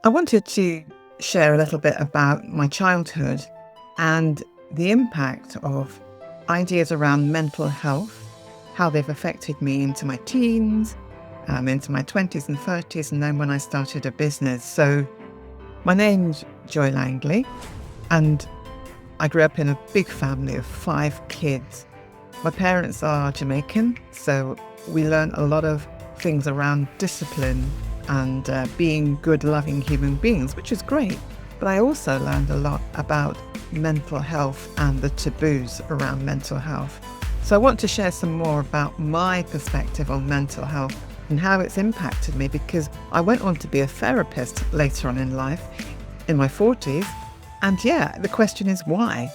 I wanted to share a little bit about my childhood and the impact of ideas around mental health, how they've affected me into my teens, into my 20s and 30s, and then when I started a business. So my name's Joy Langley, and I grew up in a big family of 5 kids. My parents are Jamaican, so we learned a lot of things around discipline and being good, loving human beings, which is great. But I also learned a lot about mental health and the taboos around mental health. So I want to share some more about my perspective on mental health and how it's impacted me, because I went on to be a therapist later on in life, in my 40s. And the question is why?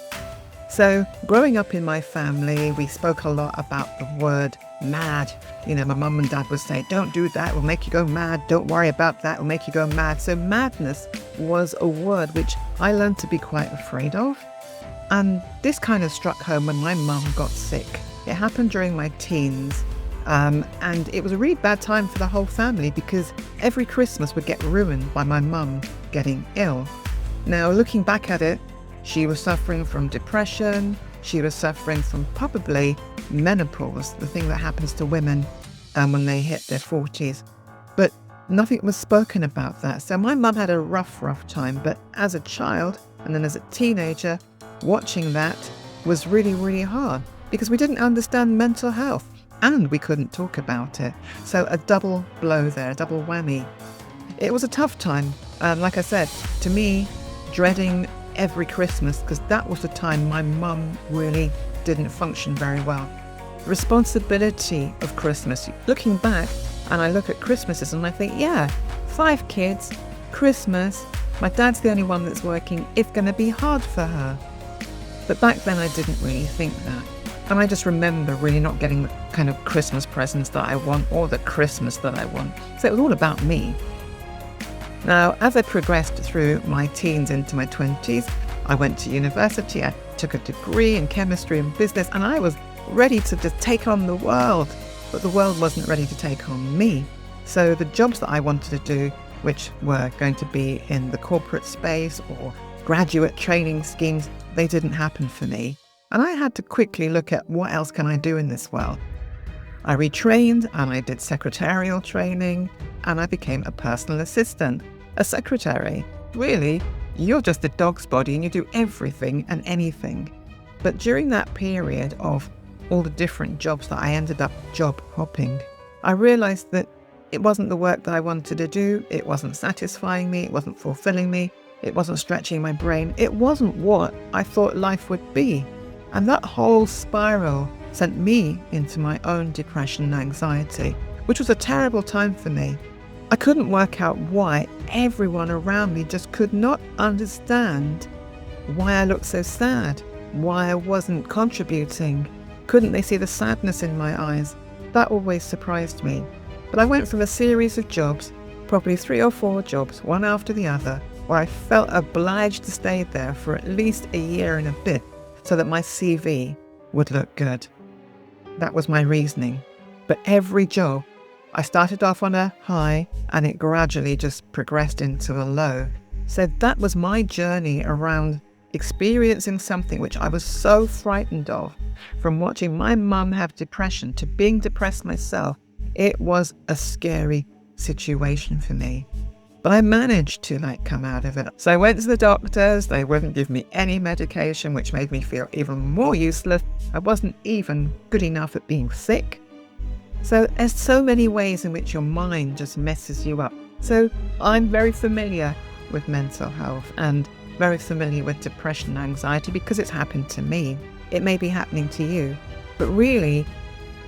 So growing up in my family, we spoke a lot about the word mad. My mum and dad would say, don't do that, it'll make you go mad. Don't worry about that, it'll make you go mad. So madness was a word which I learned to be quite afraid of. And this kind of struck home when my mum got sick. It happened during my teens. And it was a really bad time for the whole family, because every Christmas would get ruined by my mum getting ill. Now, looking back at it, she was suffering from depression. She was suffering from probably menopause, the thing that happens to women when they hit their 40s. But nothing was spoken about that. So my mum had a rough time. But as a child and then as a teenager, watching that was really, really hard, because we didn't understand mental health and we couldn't talk about it. So a double blow there, a double whammy. It was a tough time. Like I said, to me, dreading every Christmas, because that was the time my mum really didn't function very well. Responsibility of Christmas. Looking back, and I look at Christmases and I think, 5 kids, Christmas, my dad's the only one that's working, it's going to be hard for her. But back then I didn't really think that. And I just remember really not getting the kind of Christmas presents that I want, or the Christmas that I want. So it was all about me. Now, as I progressed through my teens into my 20s, I went to university, I took a degree in chemistry and business, and I was ready to just take on the world. But the world wasn't ready to take on me. So the jobs that I wanted to do, which were going to be in the corporate space or graduate training schemes, they didn't happen for me. And I had to quickly look at what else can I do in this world. I retrained and I did secretarial training, and I became a personal assistant, a secretary. Really, you're just a dog's body and you do everything and anything. But during that period of all the different jobs that I ended up job hopping, I realized that it wasn't the work that I wanted to do. It wasn't satisfying me. It wasn't fulfilling me. It wasn't stretching my brain. It wasn't what I thought life would be. And that whole spiral sent me into my own depression and anxiety, which was a terrible time for me. I couldn't work out why everyone around me just could not understand why I looked so sad, why I wasn't contributing. Couldn't they see the sadness in my eyes? That always surprised me. But I went from a series of jobs, probably 3 or 4 jobs, one after the other, where I felt obliged to stay there for at least a year and a bit so that my CV would look good. That was my reasoning. But every job, I started off on a high and it gradually just progressed into a low. So that was my journey around experiencing something which I was so frightened of, from watching my mum have depression to being depressed myself. It was a scary situation for me. But I managed to come out of it. So I went to the doctors, they wouldn't give me any medication, which made me feel even more useless. I wasn't even good enough at being sick. So there's so many ways in which your mind just messes you up. So I'm very familiar with mental health and very familiar with depression and anxiety, because it's happened to me. It may be happening to you, but really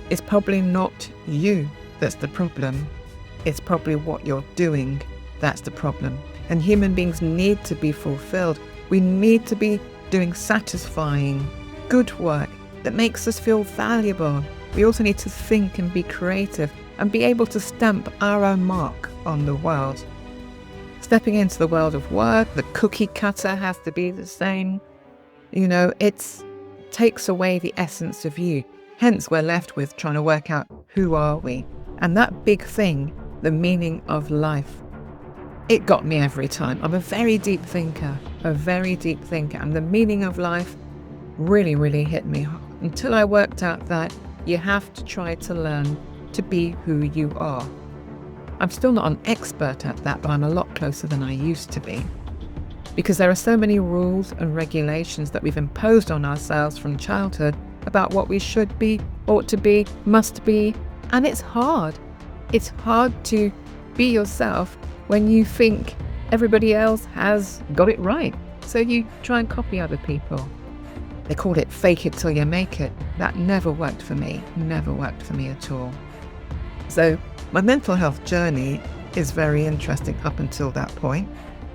it's probably not you that's the problem. It's probably what you're doing that's the problem. And human beings need to be fulfilled. We need to be doing satisfying, good work that makes us feel valuable. We also need to think and be creative and be able to stamp our own mark on the world. Stepping into the world of work, the cookie cutter has to be the same. It takes away the essence of you. Hence, we're left with trying to work out, who are we? And that big thing, the meaning of life. it got me every time. I'm a very deep thinker, and the meaning of life really, really hit me until I worked out that you have to try to learn to be who you are. I'm still not an expert at that, but I'm a lot closer than I used to be. Because there are so many rules and regulations that we've imposed on ourselves from childhood about what we should be, ought to be, must be, and it's hard. It's hard to be yourself when you think everybody else has got it right. So you try and copy other people. They call it fake it till you make it. That never worked for me at all. So my mental health journey is very interesting up until that point.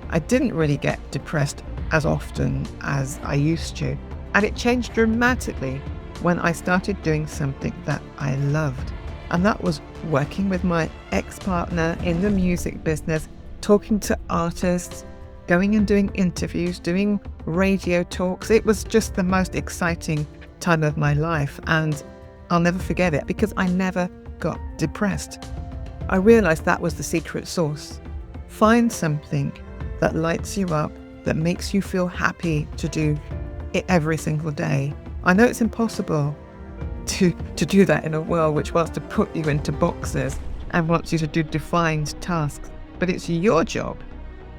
I didn't really get depressed as often as I used to. And it changed dramatically when I started doing something that I loved. And that was working with my ex-partner in the music business, talking to artists, going and doing interviews, doing radio talks. It was just the most exciting time of my life. And I'll never forget it because I never got depressed. I realized that was the secret sauce. Find something that lights you up, that makes you feel happy to do it every single day. I know it's impossible to do that in a world which wants to put you into boxes and wants you to do defined tasks, but it's your job,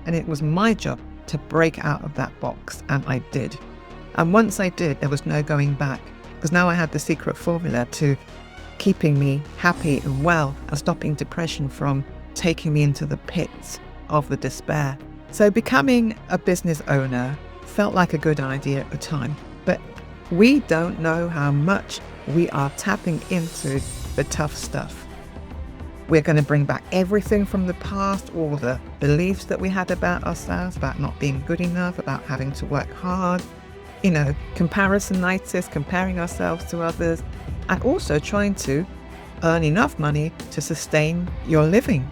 and it was my job to break out of that box, and I did. And once I did, there was no going back, because now I had the secret formula to keeping me happy and well and stopping depression from taking me into the pits of the despair. So becoming a business owner felt like a good idea at the time, but we don't know how much we are tapping into the tough stuff. We're going to bring back everything from the past, all the beliefs that we had about ourselves, about not being good enough, about having to work hard, comparisonitis, comparing ourselves to others, and also trying to earn enough money to sustain your living.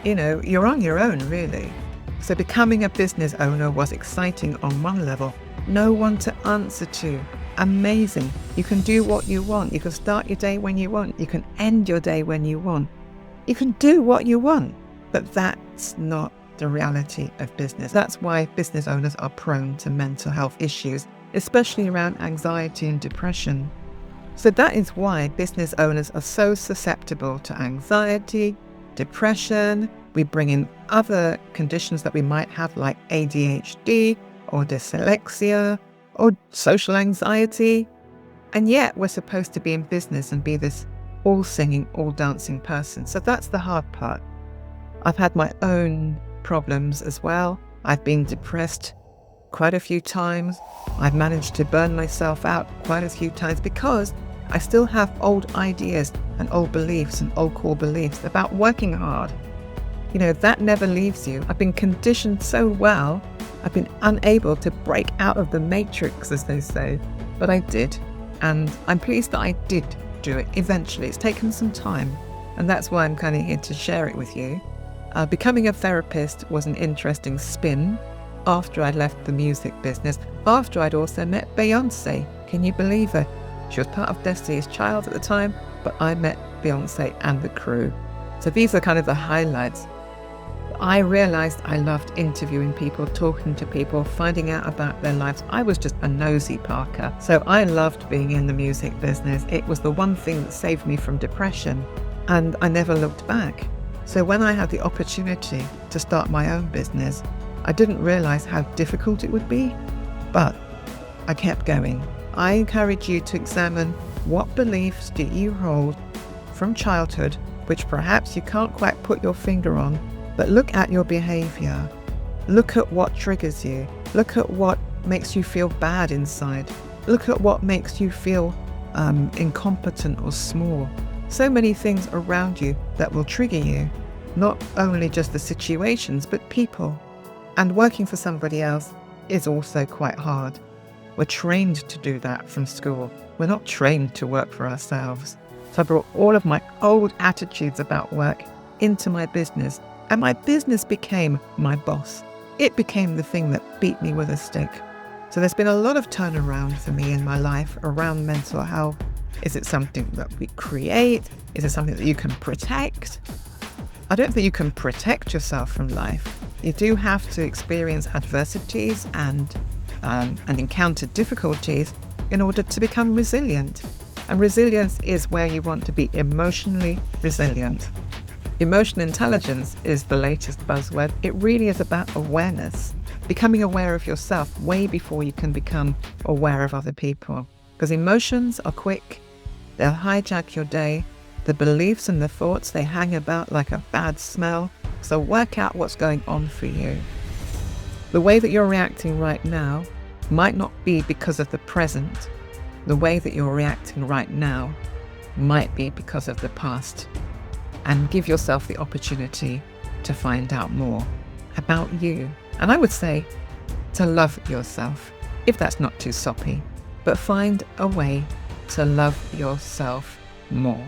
You're on your own, really. So becoming a business owner was exciting on one level. No one to answer to. Amazing. You can do what you want. You can start your day when you want. You can end your day when you want. You can do what you want. But that's not the reality of business. That's why business owners are prone to mental health issues, especially around anxiety and depression. So that is why business owners are so susceptible to anxiety, depression. We bring in other conditions that we might have, like ADHD or dyslexia or social anxiety. And yet we're supposed to be in business and be this all singing, all dancing person. So that's the hard part. I've had my own problems as well. I've been depressed quite a few times. I've managed to burn myself out quite a few times because I still have old ideas and old beliefs and old core beliefs about working hard. That never leaves you. I've been conditioned so well, I've been unable to break out of the matrix, as they say. But I did. And I'm pleased that I did do it eventually. It's taken some time. And that's why I'm kind of here to share it with you. Becoming a therapist was an interesting spin after I'd left the music business, after I'd also met Beyonce. Can you believe it? She was part of Destiny's Child at the time, but I met Beyonce and the crew. So these are kind of the highlights. I realized I loved interviewing people, talking to people, finding out about their lives. I was just a nosy Parker. So I loved being in the music business. It was the one thing that saved me from depression, and I never looked back. So when I had the opportunity to start my own business, I didn't realize how difficult it would be, but I kept going. I encourage you to examine what beliefs do you hold from childhood, which perhaps you can't quite put your finger on, but look at your behavior. Look at what triggers you. Look at what makes you feel bad inside. Look at what makes you feel incompetent or small. So many things around you that will trigger you, not only just the situations, but people. And working for somebody else is also quite hard. We're trained to do that from school. We're not trained to work for ourselves. So I brought all of my old attitudes about work into my business, and my business became my boss. It became the thing that beat me with a stick. So there's been a lot of turnaround for me in my life around mental health. Is it something that we create? Is it something that you can protect? I don't think you can protect yourself from life. You do have to experience adversities and encounter difficulties in order to become resilient. And resilience is where you want to be emotionally resilient. Emotional intelligence is the latest buzzword. It really is about awareness, becoming aware of yourself way before you can become aware of other people. Because emotions are quick, they'll hijack your day. The beliefs and the thoughts, they hang about like a bad smell. So work out what's going on for you. The way that you're reacting right now might not be because of the present. The way that you're reacting right now might be because of the past. And give yourself the opportunity to find out more about you. And I would say to love yourself, if that's not too soppy, but find a way to love yourself more.